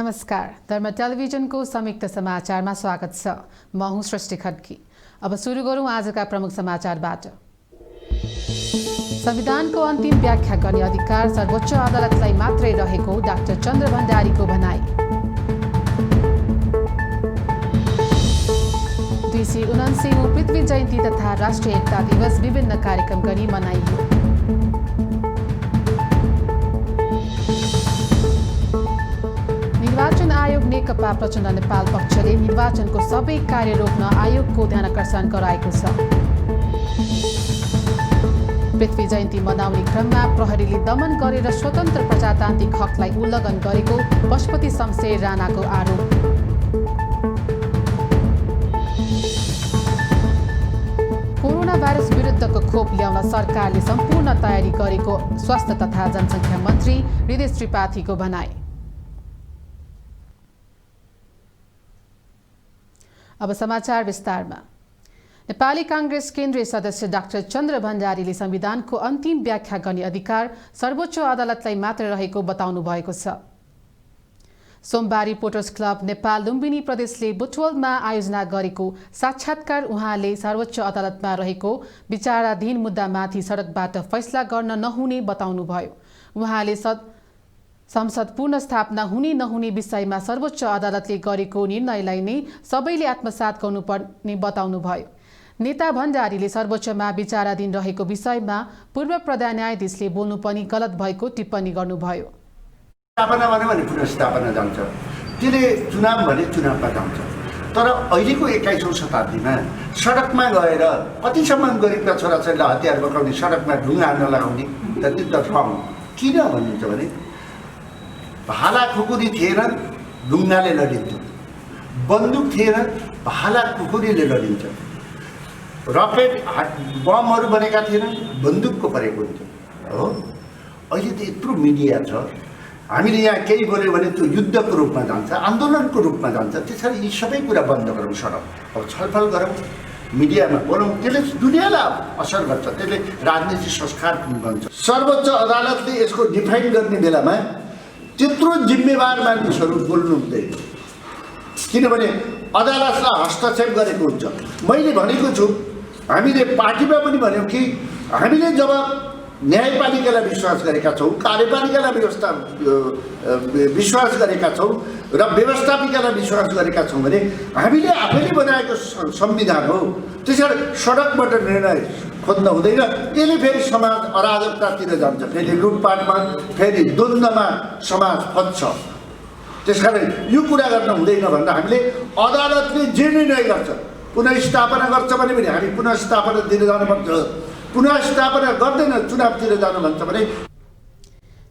नमस्कार, धर्म टेलिभिजनको संयुक्त समाचारमा स्वागत छ। म हुँ सृष्टि खड्की। अब सुरु गरौँ आजका प्रमुख समाचारबाट। संविधानको अन्तिम व्याख्या गर्ने अधिकार सर्वोच्च अदालतलाई मात्रै रहेको डाक्टर चन्द्र भण्डारीको भनाई। 279औं पृथ्वी जयन्ती तथा राष्ट्रिय एकता दिवस विभिन्न कार्यक्रम गरी मनाइयो। निर्वाचन आयोग नेकपा प्रचण्ड नेपाल पक्षले निर्वाचनको सबै कार्य रोक्न आयोगको ध्यानाकर्षण गराएको छ। पृथ्वी जयन्ती मनाउने क्रममा प्रहरीले दमन गरेर स्वतन्त्र प्रजातान्त्रिक हकलाई उल्लङ्घन गरेको पशुपति शमशेर राणाको आरोप। कोरोना भाइरस विरुद्धको खोप ल्याउन सरकारले सम्पूर्ण तयारी गरेको स्वास्थ्य तथा जनसङ्ख्या मन्त्री हृदेश त्रिपाठीको भनाई। अब समाचार विस्तारमा। नेपाली कांग्रेस केन्द्रीय सदस्य डाक्टर चन्द्र भण्डारीले संविधानको अन्तिम व्याख्या गर्ने अधिकार सर्वोच्च अदालतलाई मात्र रहेको बताउनु भएको छ। सोमबार रिपोर्टर्स क्लब नेपाल लुम्बिनी प्रदेशले बुटवलमा आयोजना गरेको साक्षात्कार उहाँले सर्वोच्च अदालतमा रहेको विचाराधीन मुद्दामाथि सडकबाट फैसला गर्न नहुने बताउनुभयो। उहाँले संसद पुनर्स्थापना हुने नहुने विषयमा सर्वोच्च अदालतले गरेको निर्णयलाई नै सबैले आत्मसात गर्नुपर्ने बताउनुभयो। नेता भण्डारीले सर्वोच्चमा विचाराधीन रहेको विषयमा पूर्व प्रधान न्यायाधीशले बोल्नु पनि गलत भएको टिप्पणी गर्नुभयो। स्थापना भने पुनर्स्थापना जान्छ, त्यसले चुनाव भने चुनावमा जान्छ। तर अहिलेको 21औं शताब्दीमा सडकमा गएर कतिसम्म गरिबका छोराछोरीलाई हतियार बोकाउने, सडकमा ढुङ्गा हान्न लगाउने त रङ किन भन्नुहुन्छ भने भाला खुकुरी थिएन, ढुङ्गाले लडिन्थ्यो। बन्दुक थिएन, भाला खुकुरीले लडिन्छ। रकेट बमहरू बनेका थिएन, बन्दुकको प्रयोग हुन्थ्यो। हो, अहिले त यत्रो मिडिया छ, हामीले यहाँ केही बोल्यो भने त्यो युद्धको रूपमा जान्छ, आन्दोलनको रूपमा जान्छ। त्यसरी यी सबै कुरा बन्द गरौँ। सडक अब छलफल गरौँ, मिडियामा बोलौँ, त्यसले दुनियाँलाई असर गर्छ, त्यसले राजनीतिक संस्कार बन्छ। सर्वोच्च अदालतले यसको डिफाइन गर्ने बेलामा त्यत्रो जिम्मेवार मानिसहरू बोल्नु हुँदैन, किनभने अदालतलाई हस्तक्षेप गरेको हुन्छ। मैले भनेको छु, हामीले पार्टीमा पनि भन्यौँ कि हामीले जब न्यायपालिकालाई विश्वास गरेका छौँ, कार्यपालिकालाई विश्वास गरेका छौँ र व्यवस्थापिकालाई विश्वास गरेका छौँ भने हामीले आफैले बनाएको संविधान हो। त्यसैले सडकबाट निर्णय खोज्न हुँदैन। यसले फेरि समाज अराजकतातिर जान्छ, फेरि लुटपाटमा, फेरि द्वन्द्वमा समाज फस्छ। त्यसकारण यो कुरा गर्न हुँदैन भनेर हामीले अदालतले जे निर्णय गर्छ, पुनर्स्थापना गर्छ भने पनि हामी पुनर्स्थापनातिर जानुपर्छ, पुनर्स्थापना गर्दैन चुनावतिर जानु भन्छ भने।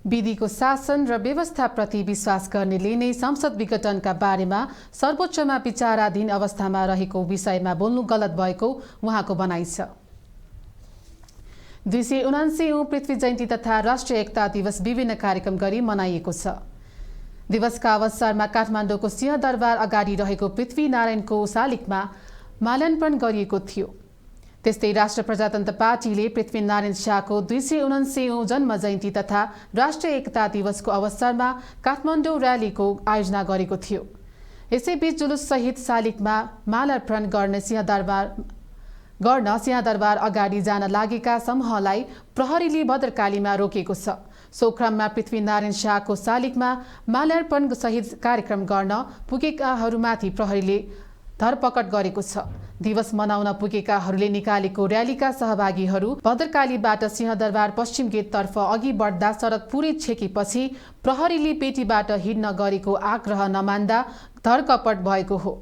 विधिको शासन र व्यवस्थाप्रति विश्वास गर्नेले नै संसद विघटनका बारेमा सर्वोच्चमा विचाराधीन अवस्थामा रहेको विषयमा बोल्नु गलत भएको उहाँको भनाइ छ। 279औं पृथ्वी जयन्ती तथा राष्ट्रिय एकता दिवस विभिन्न कार्यक्रम गरी मनाइएको छ। दिवसका अवसरमा काठमाडौँको सिंहदरबार अगाडि रहेको पृथ्वीनारायणको शालिगमा माल्यार्पण गरिएको थियो। त्यस्तै राष्ट्र प्रजातन्त्र पार्टीले पृथ्वीनारायण शाहको 279औं जन्म जयन्ती तथा राष्ट्रिय एकता दिवसको अवसरमा काठमाडौँ र्यालीको आयोजना गरेको थियो। यसैबीच जुलुससहित शालिगमा माल्यार्पण गर्न सिंहदरबार अगाडि जान लागेका समूहलाई प्रहरीले भद्रकालीमा रोकेको छ। सो क्रममा पृथ्वीनारायण शाहको शालिगमा माल्यार्पण सहित कार्यक्रम गर्न पुगेकाहरूमाथि प्रहरीले धरपकड गरेको छ। दिवस मनाउन पुगेकाहरूले निकालेको र्यालीका सहभागीहरू भद्रकालीबाट सिंहदरबार पश्चिम गेटतर्फ अघि बढ्दा सडक पुरै छेकेपछि प्रहरीले पेटीबाट हिँड्न गरेको आग्रह नमान्दा धरपकड भएको हो।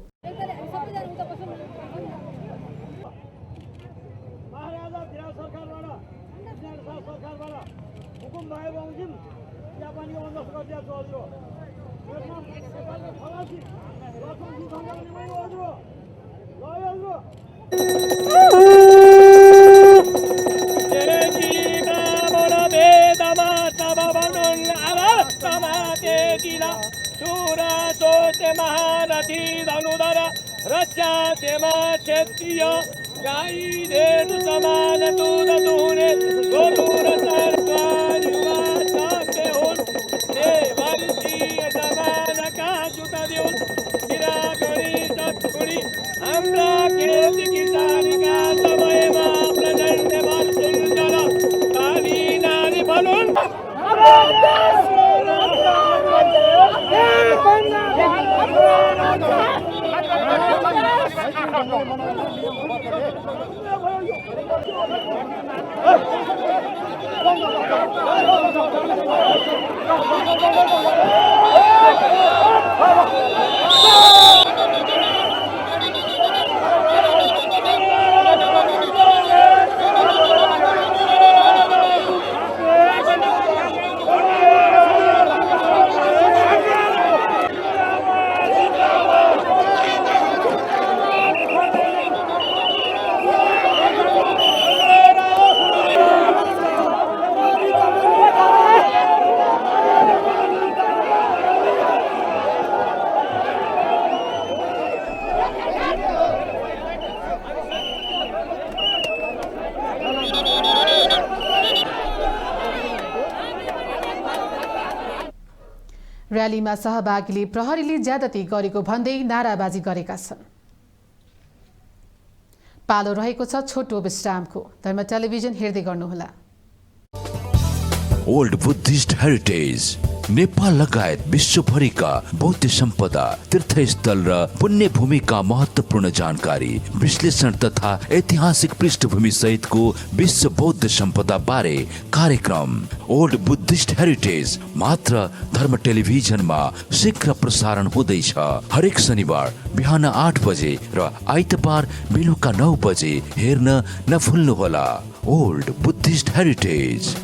महारथी धनुधर रक्षा क्षेत्रीय गाई धेनु समान दूध दुहुने गोरुर सरकार युवा साथे हुन् देवर्षीय समान का खेती किसानीका समयमा प्रचण्ड वर्षुञ्जल काली नारी फलुन् र्यालीमा सहभागीले प्रहरीले ज्यादती गरेको भन्दै नाराबाजी गरेका छन्। पालो रहेको छ छोटो विश्रामको। धर्म टेलिभिजन हेर्दै गर्नुहोला। ओल्ड बुद्धिस्ट हेरिटेज नेपाल लगायत विश्वभरिका बौद्ध सम्पदा, तीर्थस्थल र पुण्य भूमिका महत्वपूर्ण जानकारी, विश्लेषण तथा ऐतिहासिक पृष्ठभूमि सहितको विश्व बौद्ध सम्पदा बारे कार्यक्रम ओल्ड बुद्धिस्ट हेरिटेज मात्र धर्म टेलिभिजनमा शीघ्र प्रसारण हुँदैछ। हरेक शनिबार बिहान 8 बजे र आइतबार बेलुका 9 बजे हेर्न नभुल्नुहोला। Old Buddhist heritage.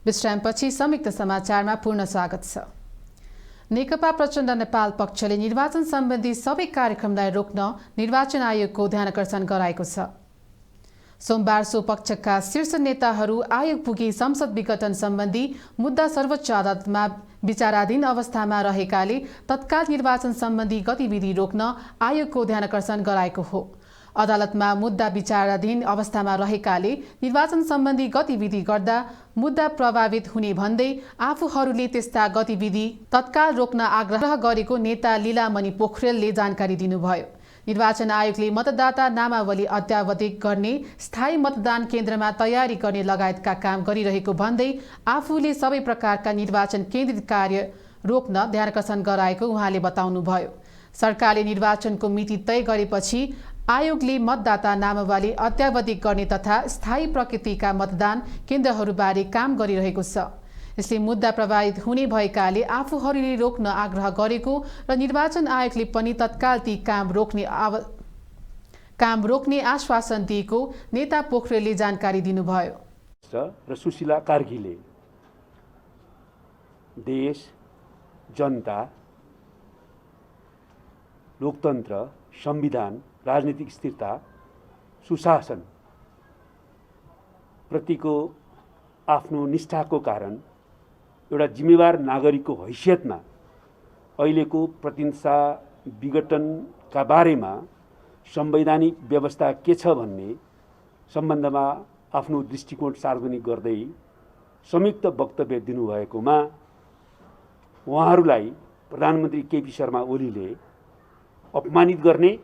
विश्रामपछि संयुक्त समाचारमा पूर्ण स्वागत छ। नेकपा प्रचण्ड नेपाल पक्षले निर्वाचन सम्बन्धी सबै कार्यक्रमलाई रोक्न निर्वाचन आयोगको ध्यानकर्षण गराएको छ। सोमबार सो पक्षका शीर्ष नेताहरू आयोग पुगी संसद विघटन सम्बन्धी मुद्दा सर्वोच्च अदालतमा विचाराधीन अवस्थामा रहेकाले तत्काल निर्वाचन सम्बन्धी गतिविधि रोक्न आयोगको ध्यानकर्षण गराएको हो। अदालतमा मुद्दा विचाराधीन अवस्थामा रहेकाले निर्वाचन सम्बन्धी गतिविधि गर्दा मुद्दा प्रभावित हुने भन्दै आफूहरूले त्यस्ता गतिविधि तत्काल रोक्न आग्रह गरेको नेता लीलामणि पोखरेलले जानकारी दिनुभयो। निर्वाचन आयोगले मतदाता नामावली अद्यावधिक गर्ने, स्थायी मतदान केन्द्रमा तयारी गर्ने लगायतका काम गरिरहेको भन्दै आफूले सबै प्रकारका निर्वाचन केन्द्रित कार्य रोक्न ध्यानकर्षण गराएको उहाँले बताउनुभयो। सरकारले निर्वाचनको मिति तय गरेपछि आयोगले मतदाता नामावली अद्यावधिक गर्ने तथा स्थायी प्रकृतिका मतदान केन्द्रहरूबारे काम गरिरहेको छ। यसले मुद्दा प्रभावित हुने भएकाले आफूहरूले रोक्न आग्रह गरेको र निर्वाचन आयोगले पनि तत्काल ती काम रोक्ने आश्वासन दिएको नेता पोखरेलले जानकारी दिनुभयो। र सुशीला कार्कीले देश, जनता, लोकतन्त्र, संविधान, राजनीतिक स्थिरता, सुशासन प्रतिको आफ्नो निष्ठाको कारण एउटा जिम्मेवार नागरिकको हैसियतमा अहिलेको प्रतिहिंसा विघटनका बारेमा संवैधानिक व्यवस्था के छ भन्ने सम्बन्धमा आफ्नो दृष्टिकोण सार्वजनिक गर्दै संयुक्त वक्तव्य दिनुभएकोमा उहाँहरूलाई प्रधानमन्त्री केपी शर्मा ओलीले अपमानित गर्ने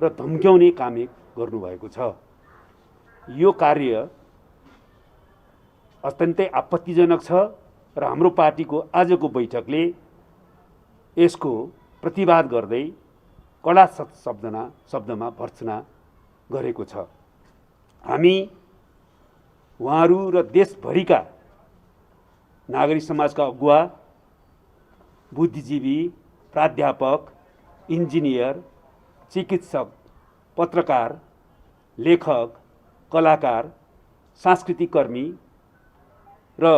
र धम्क्याउने काम गर्नुभएको छ। यो कार्य अत्यन्तै आपत्तिजनक छ र हाम्रो पार्टीको आजको बैठकले यसको प्रतिवाद गर्दै कडा शब्दमा भर्त्सना गरेको छ। हामी उहाँहरू र देशभरिका नागरिक समाजका अगुवा, बुद्धिजीवी, प्राध्यापक, इन्जिनियर, चिकित्सक, पत्रकार, लेखक, कलाकार, सांस्कृतिक कर्मी र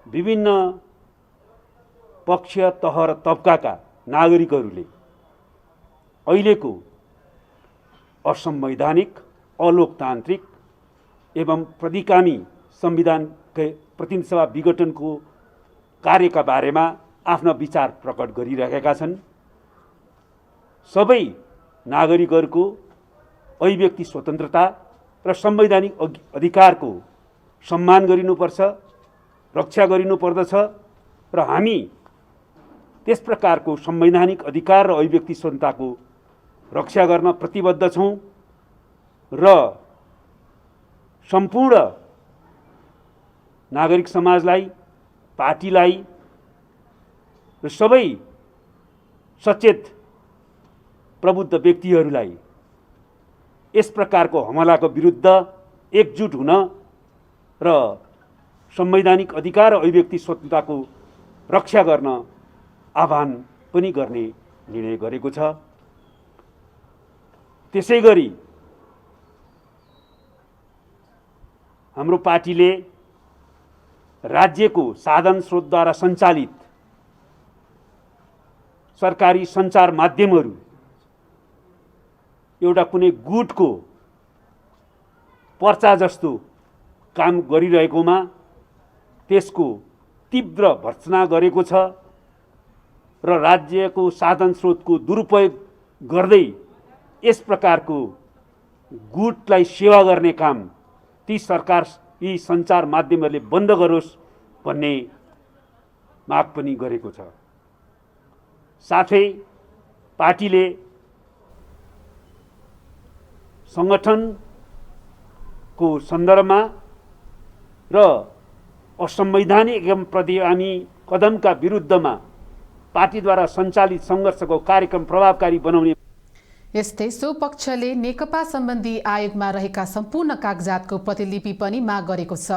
विभिन्न पक्ष, तह र तबकाका नागरिकहरूले अहिलेको असंवैधानिक, अलोकतान्त्रिक एवं प्रतिगामी संविधानकै प्रतिनिधिसभा विघटनको कार्यका बारेमा आफ्ना विचार प्रकट गरिरहेका छन्। सबै नागरिकहरूको अभिव्यक्ति स्वतन्त्रता र संवैधानिक अधिकारको सम्मान गरिनुपर्छ, रक्षा गरिनुपर्दछ र हामी त्यस प्रकारको संवैधानिक अधिकार र अभिव्यक्ति स्वतन्त्रताको रक्षा गर्न प्रतिबद्ध छौँ र सम्पूर्ण नागरिक समाजलाई, पार्टीलाई र सबै सचेत प्रबुद्ध व्यक्तिहरूलाई यस प्रकारको हमलाको विरुद्ध एकजुट हुन र संवैधानिक अधिकार र अभिव्यक्ति स्वतन्त्रताको रक्षा गर्न आह्वान पनि गर्ने निर्णय गरेको छ। त्यसैगरी हाम्रो पार्टीले राज्यको साधन स्रोतद्वारा सञ्चालित सरकारी सञ्चार माध्यमहरू एउटा कुनै गुटको पर्चा जस्तो काम गरिरहेकोमा त्यसको तीव्र भर्त्सना गरेको छ र राज्यको साधन स्रोतको दुरुपयोग गर्दै यस प्रकारको गुटलाई सेवा गर्ने काम ती यी सञ्चार माध्यमहरूले बन्द गरोस् भन्ने माग पनि गरेको छ। साथै पार्टीले सङ्गठनको सन्दर्भमा र असंवैधानिक एवं प्रतिगामी कदमका विरुद्धमा पार्टीद्वारा सञ्चालित सङ्घर्षको कार्यक्रम प्रभावकारी बनाउने। यस्तै सो पक्षले नेकपा सम्बन्धी आयोगमा रहेका सम्पूर्ण कागजातको प्रतिलिपि पनि माग गरेको छ।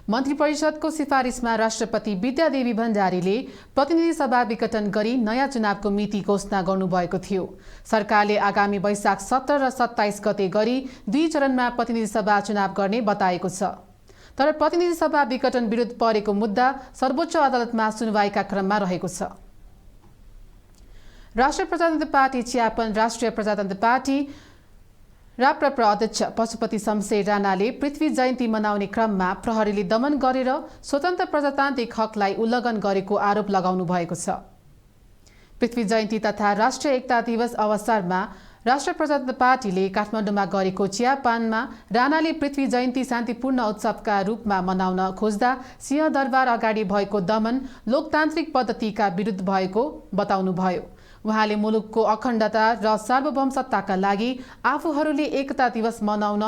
मन्त्री परिषदको सिफारिसमा राष्ट्रपति विद्यादेवी भण्डारीले प्रतिनिधि सभा विघटन गरी नयाँ चुनावको मिति घोषणा गर्नुभएको थियो। सरकारले आगामी वैशाख 17 र 27 गते गरी 2 चरणमा प्रतिनिधि सभा चुनाव गर्ने बताएको छ। तर प्रतिनिधि सभा विघटन विरुद्ध परेको मुद्दा सर्वोच्च अदालतमा सुनवाईका क्रममा रहेको छ। राष्ट्रिय प्रजातन्त्र पार्टी चियापन राष्ट्रिय प्रजातन्त्र पार्टी राप्रपा अध्यक्ष पशुपति शमशेर राणाले पृथ्वी जयन्ती मनाउने क्रममा प्रहरीले दमन गरेर स्वतन्त्र प्रजातान्त्रिक हकलाई उल्लङ्घन गरेको आरोप लगाउनु भएको छ। पृथ्वी जयन्ती तथा राष्ट्रिय एकता दिवस अवसरमा राष्ट्रिय प्रजातन्त्र पार्टीले काठमाडौँमा गरेको चियापानमा राणाले पृथ्वी जयन्ती शान्तिपूर्ण उत्सवका रूपमा मनाउन खोज्दा सिंहदरबार अगाडि भएको दमन लोकतान्त्रिक पद्धतिका विरुद्ध भएको बताउनुभयो। उहाँले मुलुकको अखण्डता र सार्वभौम सत्ताका लागि आफूहरूले एकता दिवस मनाउन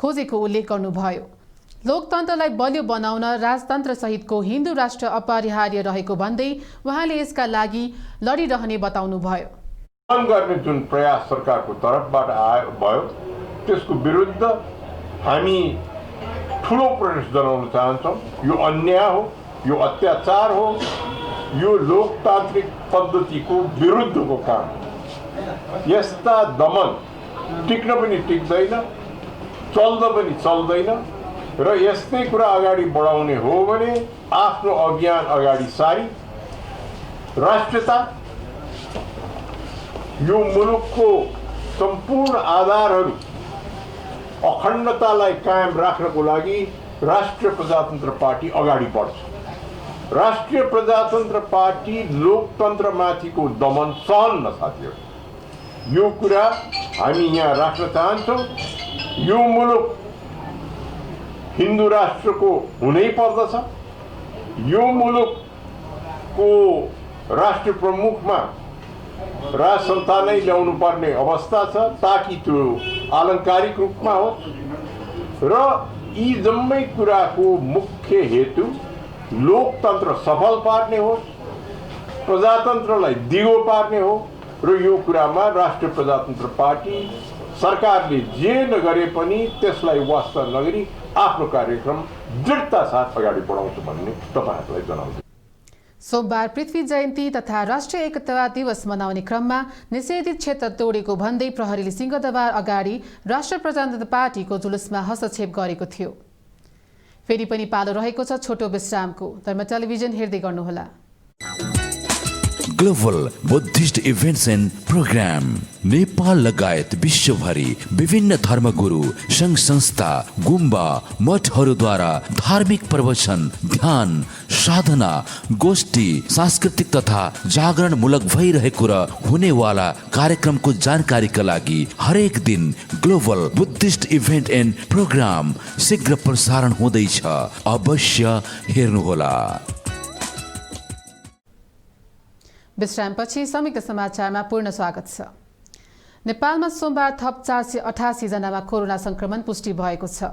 खोजेको उल्लेख गर्नुभयो। लोकतन्त्रलाई बलियो बनाउन राजतन्त्र सहितको हिन्दू राष्ट्र अपरिहार्य रहेको भन्दै उहाँले यसका लागि लडिरहने बताउनुभयो। गर्ने जुन प्रयास सरकारको तर्फबाट भयो त्यसको विरुद्ध हामी ठुलो प्रोटेस्ट जनाउन चाहन्छौँ। यो अन्याय हो, यो अत्याचार हो, यो लोकतान्त्रिक पद्धतिको विरुद्धको काम। यस्ता दमन टिक्न पनि टिक्दैन, चल्न पनि चल्दैन र यस्तै कुरा अगाडि बढाउने हो भने आफ्नो अभियान अगाडि सारी राष्ट्रियता यो मुलुकको सम्पूर्ण आधारहरू अखण्डतालाई कायम राख्नको लागि राष्ट्रिय प्रजातन्त्र पार्टी अगाडि बढ्छ। राष्ट्रिय प्रजातन्त्र पार्टी लोकतन्त्रमाथिको दमन सहन्न साथीहरू। यो कुरा हामी यहाँ राख्न चाहन्छौँ। यो मुलुक हिन्दू राष्ट्रको हुनै पर्दछ। यो मुलुकको राष्ट्र प्रमुखमा राज सन्तानै ल्याउनु पर्ने अवस्था छ ताकि त्यो आलङ्कारिक रूपमा होस् र यी जम्मै कुराको मुख्य हेतु लोकतन्त्र सफल पार्ने होस्, प्रजातन्त्रलाई दिगो पार्ने हो र यो कुरामा राष्ट्रिय प्रजातन्त्र पार्टी सरकारले जे नगरे पनि त्यसलाई वास्ता नगरी आफ्नो कार्यक्रम दृढता साथ अगाडि बढाउँछ भन्ने तपाईहरुलाई जनाउँछु। सोमबार पृथ्वी जयन्ती तथा राष्ट्रिय एकता दिवस मनाउने क्रममा निषेधित क्षेत्र तोडेको भन्दै प्रहरीले सिंहदरबार अगाडि राष्ट्रिय प्रजातन्त्र पार्टीको जुलुसमा हस्तक्षेप गरेको थियो। फेरि पनि पालो रहेको छ छोटो विश्रामको। धर्म टेलिभिजन हेर्दै गर्नुहोला। Global Buddhist events and program Nepal लगायत विश्वभरि विभिन्न धर्मगुरु संघ संस्था गुम्बा मठहरूद्वारा धार्मिक प्रवचन ध्यान साधना गोष्ठी सांस्कृतिक तथा जागरणमूलक भइरहेको र हुनेवाला कार्यक्रमको जानकारीका लागि हरेक दिन global Buddhist event and program शीघ्र प्रसारण हुँदैछ। अवश्य हेर्नुहोला। विश्रामपछि संयुक्त समाचारमा पूर्ण स्वागत छ। नेपालमा सोमबार थप 488 जनामा कोरोना संक्रमण पुष्टि भएको छ।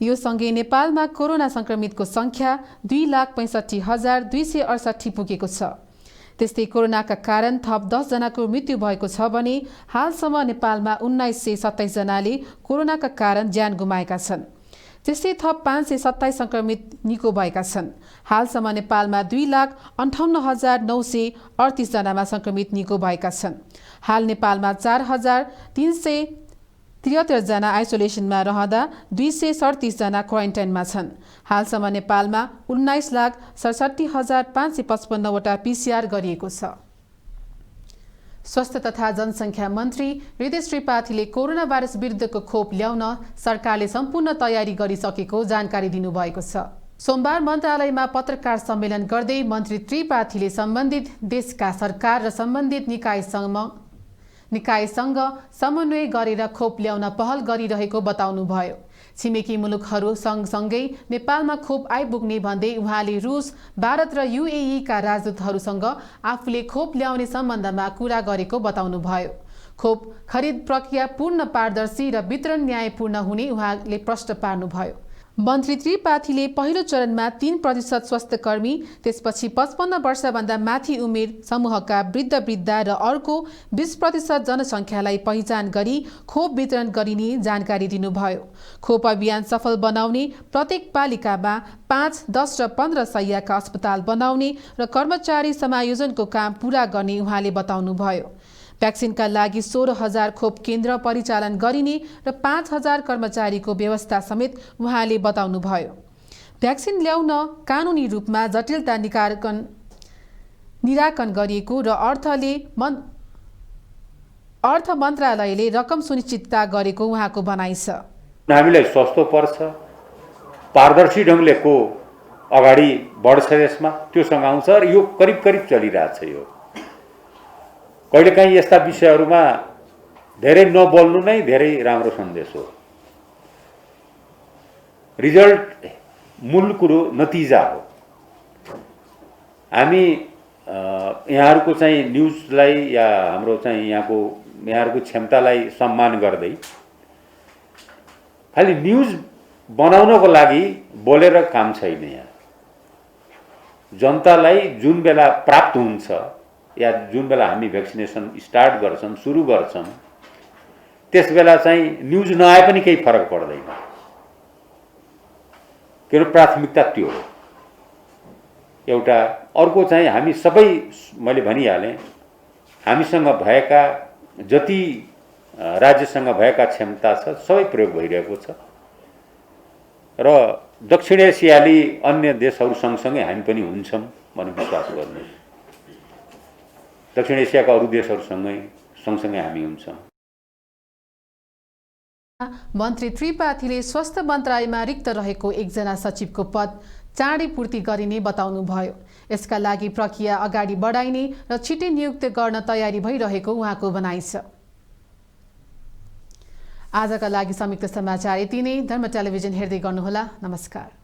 यो सँगै नेपालमा कोरोना संक्रमितको संख्या 2,65,268 पुगेको छ। त्यस्तै कोरोनाका कारण थप 10 जनाको मृत्यु भएको छ भने हालसम्म नेपालमा 1927 जनाले कोरोनाका कारण ज्यान गुमाएका छन्। त्यस्तै थप 527 संक्रमित निको भएका छन्। हालसम्म नेपालमा 2,58,938 जनामा संक्रमित निको भएका छन्। हाल नेपालमा 4,373 जना आइसोलेसनमा रहँदा 237 जना क्वारेन्टाइनमा छन्। हालसम्म नेपालमा 19,67,555 वटा PCR गरिएको छ। स्वास्थ्य तथा जनसङ्ख्या मन्त्री हृदय त्रिपाठीले कोरोना भाइरस विरुद्धको खोप ल्याउन सरकारले सम्पूर्ण तयारी गरिसकेको जानकारी दिनुभएको छ। सोमबार मन्त्रालयमा पत्रकार सम्मेलन गर्दै मन्त्री त्रिपाठीले सम्बन्धित देशका सरकार र सम्बन्धित निकायसँग समन्वय गरेर खोप ल्याउन पहल गरिरहेको बताउनुभयो। छिमेकी मुलुकहरू सँगसँगै नेपालमा खोप आइपुग्ने भन्दै उहाँले रुस, भारत र UAE का राजदूतहरूसँग आफूले खोप ल्याउने सम्बन्धमा कुरा गरेको बताउनुभयो। खोप खरिद प्रक्रिया पूर्ण पारदर्शी र वितरण न्यायपूर्ण हुने उहाँले प्रश्न पार्नुभयो। मन्त्री त्रिपाठीले पहिलो चरणमा 3% स्वास्थ्यकर्मी, त्यसपछि 55 वर्षभन्दा माथि उमेर समूहका वृद्ध र अर्को 20% जनसङ्ख्यालाई पहिचान गरी खोप वितरण गरिने जानकारी दिनुभयो। खोप अभियान सफल बनाउने प्रत्येक पालिकामा 5, 10 र 15 शय्याका अस्पताल बनाउने र कर्मचारी समायोजनको काम पूरा गर्ने उहाँले बताउनुभयो। भ्याक्सिनका लागि 16,000 खोप केन्द्र परिचालन गरिने र 5,000 कर्मचारीको व्यवस्था समेत उहाँले बताउनुभयो। भ्याक्सिन ल्याउन कानुनी रूपमा जटिलता निराकरण गरिएको र अर्थ मन्त्रालयले रकम सुनिश्चितता गरेको उहाँको भनाइ छ। हामीलाई सस्तो पर्छ, पारदर्शी ढङ्गले को अगाडि बढ्छ, यसमा त्योसँग आउँछ र यो करिब चलिरहेछ। यो कहिलेकाहीँ यस्ता विषयहरूमा धेरै नबोल्नु नै धेरै राम्रो सन्देश हो। रिजल्ट मूल कुरो नतिजा हो। हामी यहाँहरूको चाहिँ न्युजलाई या हाम्रो चाहिँ यहाँहरूको क्षमतालाई सम्मान गर्दै खालि न्युज बनाउनको लागि बोलेर काम छैन। यहाँ जनतालाई जुन बेला प्राप्त हुन्छ या जुन बेला हामी भ्याक्सिनेसन स्टार्ट गर्छौँ, सुरु गर्छौँ, त्यस बेला चाहिँ न्युज नआए पनि केही फरक पर्दैन। किनभने प्राथमिकता त्यो हो। एउटा अर्को चाहिँ हामी सबै, मैले भनिहालेँ, हामीसँग भएका जति राज्यसँग भएका क्षमता छ सबै प्रयोग भइरहेको छ र दक्षिण एसियाली अन्य देशहरू सँगसँगै हामी पनि हुन्छौँ भन्ने विश्वास गर्नुहोस्। दक्षिण एसियाका अरू देशहरूसँगै हामी हुन्छौँ। मन्त्री त्रिपाठीले स्वास्थ्य मन्त्रालयमा रिक्त रहेको 1 जना सचिवको पद चाँडै पूर्ति गरिने बताउनुभयो। यसका लागि प्रक्रिया अगाडि बढाइने र छिटै नियुक्त गर्न तयारी भइरहेको उहाँको भनाइ छ। आजका लागि संयुक्त समाचार यति नै। धर्म टेलिभिजन हेर्दै गर्नुहोला। नमस्कार।